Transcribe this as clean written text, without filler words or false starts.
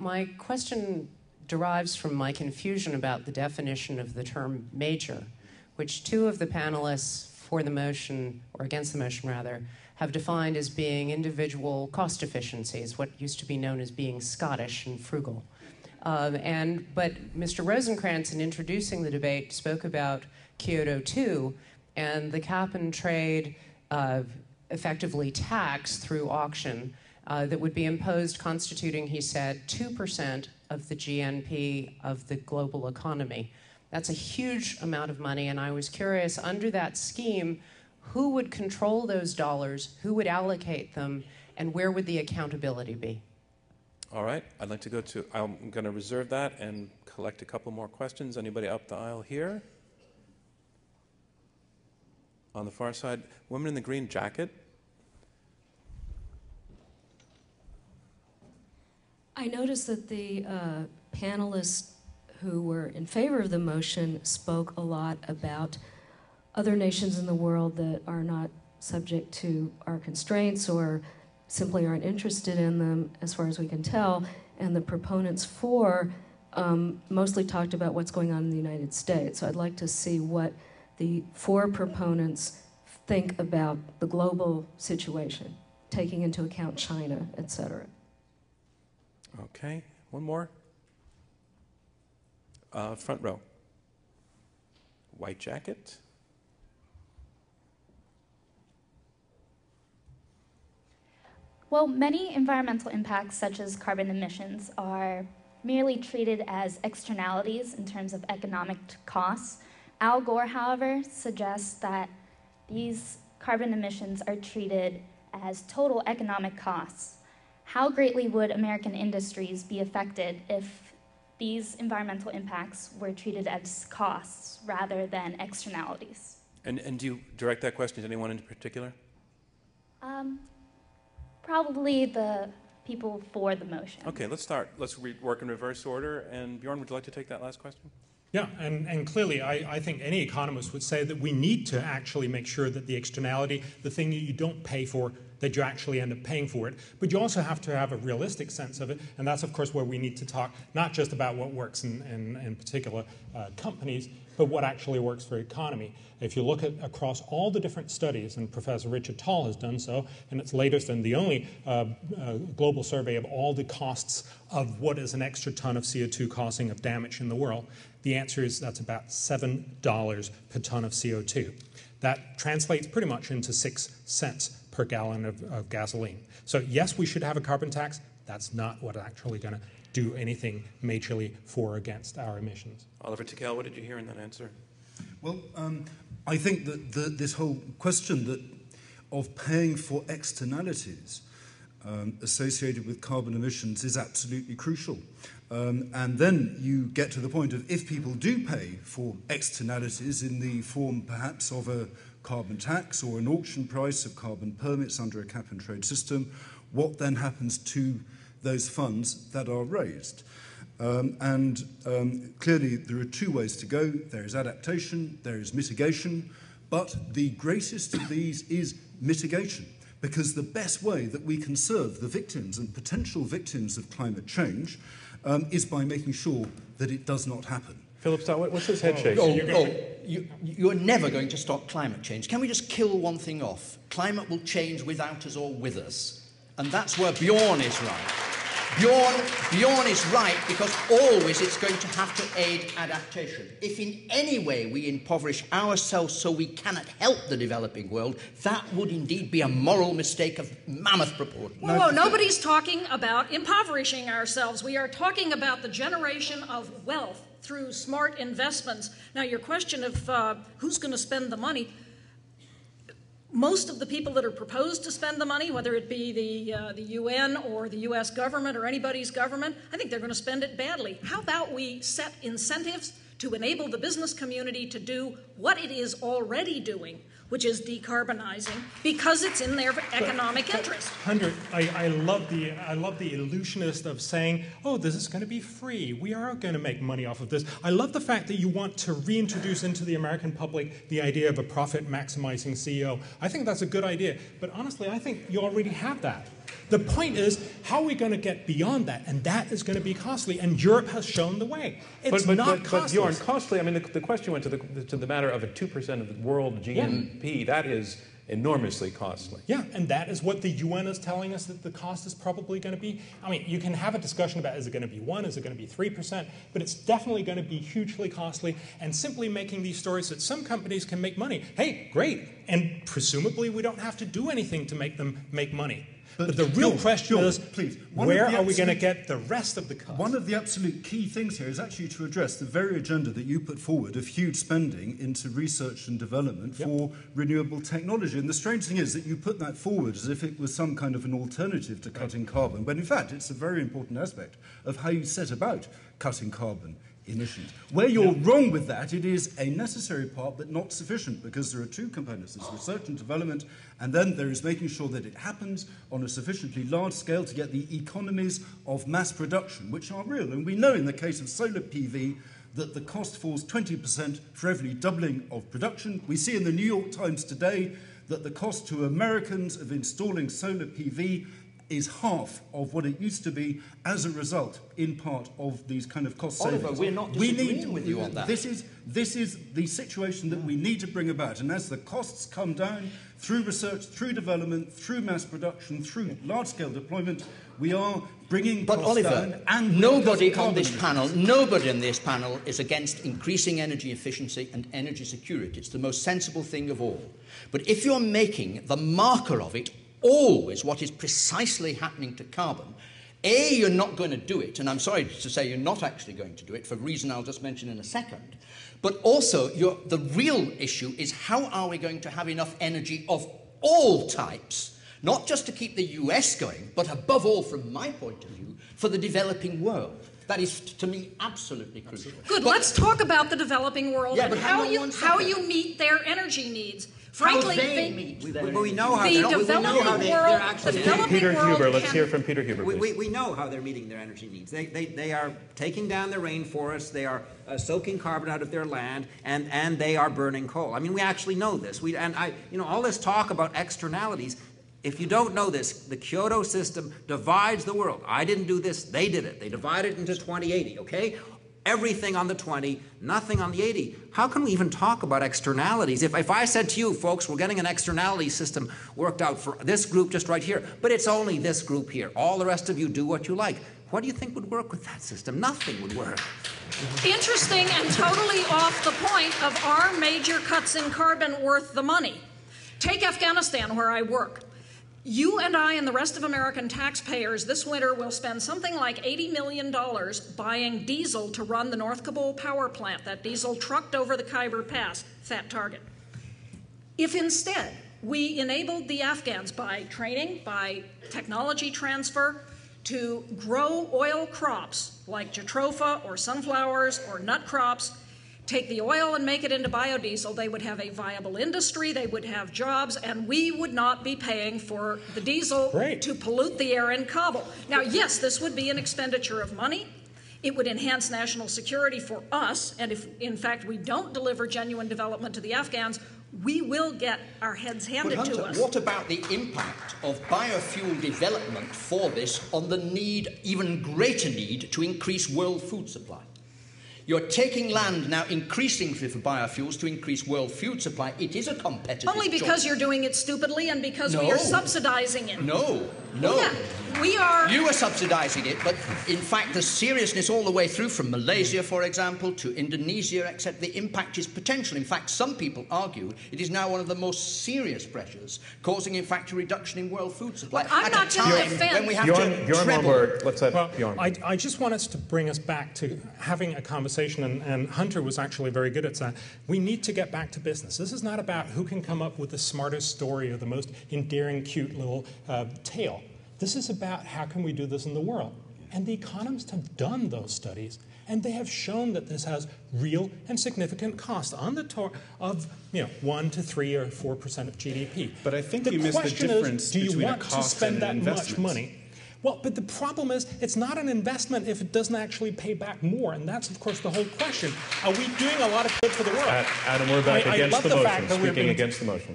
my question derives from my confusion about the definition of the term major, which two of the panelists for the motion, or against the motion rather, have defined as being individual cost efficiencies, what used to be known as being Scottish and frugal. But Mr. Rosenkranz, in introducing the debate, spoke about Kyoto 2 and the cap and trade effectively tax through auction that would be imposed, constituting, he said, 2% of the GNP of the global economy. That's a huge amount of money, and I was curious, under that scheme, who would control those dollars, who would allocate them, and where would the accountability be? All right, I'd like to go to, I'm going to reserve that and collect a couple more questions. Anybody up the aisle here? On the far side, woman in the green jacket. I noticed that the panelists who were in favor of the motion spoke a lot about other nations in the world that are not subject to our constraints or simply aren't interested in them, as far as we can tell, and the proponents for mostly talked about what's going on in the United States. So I'd like to see what the four proponents think about the global situation, taking into account China, et cetera. Okay, one more. Front row. White jacket. Well, many environmental impacts, such as carbon emissions, are merely treated as externalities in terms of economic costs. Al Gore, however, suggests that these carbon emissions are treated as total economic costs. How greatly would American industries be affected if these environmental impacts were treated as costs rather than externalities? And do you direct that question to anyone in particular? Probably the people for the motion. Okay, let's start. Let's work in reverse order. And Bjorn, would you like to take that last question? Yeah, and clearly I think any economist would say that we need to actually make sure that the externality, the thing that you don't pay for, that you actually end up paying for it. But you also have to have a realistic sense of it, and that's, of course, where we need to talk not just about what works in particular companies, but what actually works for the economy. If you look at across all the different studies, and Professor Richard Tall has done so, and it's latest and the only global survey of all the costs of what is an extra ton of CO2 causing of damage in the world, the answer is that's about $7 per ton of CO2. That translates pretty much into 6 cents per gallon of gasoline. So yes, we should have a carbon tax. That's not what's actually going to do anything majorly for or against our emissions. Oliver Tickell, what did you hear in that answer? Well, I think that this whole question of paying for externalities associated with carbon emissions is absolutely crucial. And then you get to the point of if people do pay for externalities in the form perhaps of a carbon tax or an auction price of carbon permits under a cap and trade system, what then happens to those funds that are raised? Clearly there are two ways to go. There is adaptation, there is mitigation, but the greatest of these is mitigation, because the best way that we can serve the victims and potential victims of climate change is by making sure that it does not happen. Phillip Stott, what's his head shake? You're never going to stop climate change. Can we just kill one thing off? Climate will change without us or with us. And that's where Bjorn is right. Bjorn is right because always it's going to have to aid adaptation. If in any way we impoverish ourselves so we cannot help the developing world, that would indeed be a moral mistake of mammoth proportions. Whoa, nobody's talking about impoverishing ourselves. We are talking about the generation of wealth through smart investments. Now, your question of who's going to spend the money, most of the people that are proposed to spend the money, whether it be the UN or the US government or anybody's government, I think they're going to spend it badly. How about we set incentives to enable the business community to do what it is already doing, which is decarbonizing, because it's in their economic interest. I love the illusionist of saying, oh, this is going to be free. We are going to make money off of this. I love the fact that you want to reintroduce into the American public the idea of a profit-maximizing CEO. I think that's a good idea. But honestly, I think you already have that. The point is, how are we going to get beyond that? And that is going to be costly, and Europe has shown the way. It's not costly. But Bjorn, costly, I mean, the question went to the matter of a 2% of the world GNP. Yeah. That is enormously costly. Yeah, and that is what the UN is telling us that the cost is probably going to be. I mean, you can have a discussion about is it going to be 1%, is it going to be 3%, but it's definitely going to be hugely costly, and simply making these stories that some companies can make money. Hey, great, and presumably we don't have to do anything to make them make money. But the real question is, please, where are we going to get the rest of the cost? One of the absolute key things here is actually to address the very agenda that you put forward of huge spending into research and development for renewable technology. And the strange thing is that you put that forward as if it was some kind of an alternative to cutting carbon, when in fact it's a very important aspect of how you set about cutting carbon emissions. Where you're wrong with that, it is a necessary part but not sufficient, because there are two components. There's research and development, and then there is making sure that it happens on a sufficiently large scale to get the economies of mass production, which are real. And we know in the case of solar PV that the cost falls 20% for every doubling of production. We see in the New York Times today that the cost to Americans of installing solar PV is half of what it used to be as a result, in part, of these kind of cost savings. Oliver, we're not disagreeing with you on that. This is the situation that we need to bring about. And as the costs come down through research, through development, through mass production, through large-scale deployment, we are bringing costs down. And nobody on this panel is against increasing energy efficiency and energy security. It's the most sensible thing of all. But if you're making the marker of it always what is precisely happening to carbon, A, you're not going to do it, and I'm sorry to say you're not actually going to do it for a reason I'll just mention in a second, but also the real issue is how are we going to have enough energy of all types, not just to keep the US going, but above all, from my point of view, for the developing world. That is, to me, absolutely crucial. Good, let's talk about the developing world and how you meet their energy needs. Frankly, we know how they're actually. Peter Huber, let's hear from Peter Huber. We know how they're meeting their energy needs. They are taking down their rainforests, they are soaking carbon out of their land, and they are burning coal. I mean, we actually know this. All this talk about externalities. If you don't know this, the Kyoto system divides the world. I didn't do this, they did it. They divided it into 2080, okay? Everything on the 20, nothing on the 80. How can we even talk about externalities? If I said to you, folks, we're getting an externality system worked out for this group just right here, but it's only this group here. All the rest of you do what you like. What do you think would work with that system? Nothing would work. Interesting and totally off the point of are major cuts in carbon worth the money? Take Afghanistan, where I work. You and I and the rest of American taxpayers this winter will spend something like $80 million buying diesel to run the North Kabul power plant, that diesel trucked over the Khyber Pass, fat target. If instead we enabled the Afghans by training, by technology transfer, to grow oil crops like jatropha or sunflowers or nut crops, take the oil and make it into biodiesel, they would have a viable industry, they would have jobs, and we would not be paying for the diesel to pollute the air in Kabul. Now, yes, this would be an expenditure of money. It would enhance national security for us, and if, in fact, we don't deliver genuine development to the Afghans, we will get our heads handed to us. What about the impact of biofuel development for this on the need, even greater need, to increase world food supply? You're taking land now increasingly for biofuels to increase world food supply. It is a competitive Only because you're doing it stupidly and because we are subsidizing it. No. Yeah, we are. You are subsidizing it, but in fact the seriousness all the way through from Malaysia, for example, to Indonesia, except the impact is potential. In fact, some people argue it is now one of the most serious pressures, causing in fact a reduction in world food supply. But I'm not going to defend. When we have Bjorn Lomborg, let's have Bjorn. I just want us to bring us back to having a conversation, and Hunter was actually very good at that. We need to get back to business. This is not about who can come up with the smartest story or the most endearing, cute little tale. This is about how can we do this in the world. And the economists have done those studies, and they have shown that this has real and significant cost on the of 1 to 3 or 4% of GDP. But I think you missed the difference between a cost and an investment. Do you want to spend that much money? Well, but the problem is it's not an investment if it doesn't actually pay back more, and that's, of course, the whole question. Are we doing a lot of good for the world? Adam, we're back against the motion, speaking against the motion.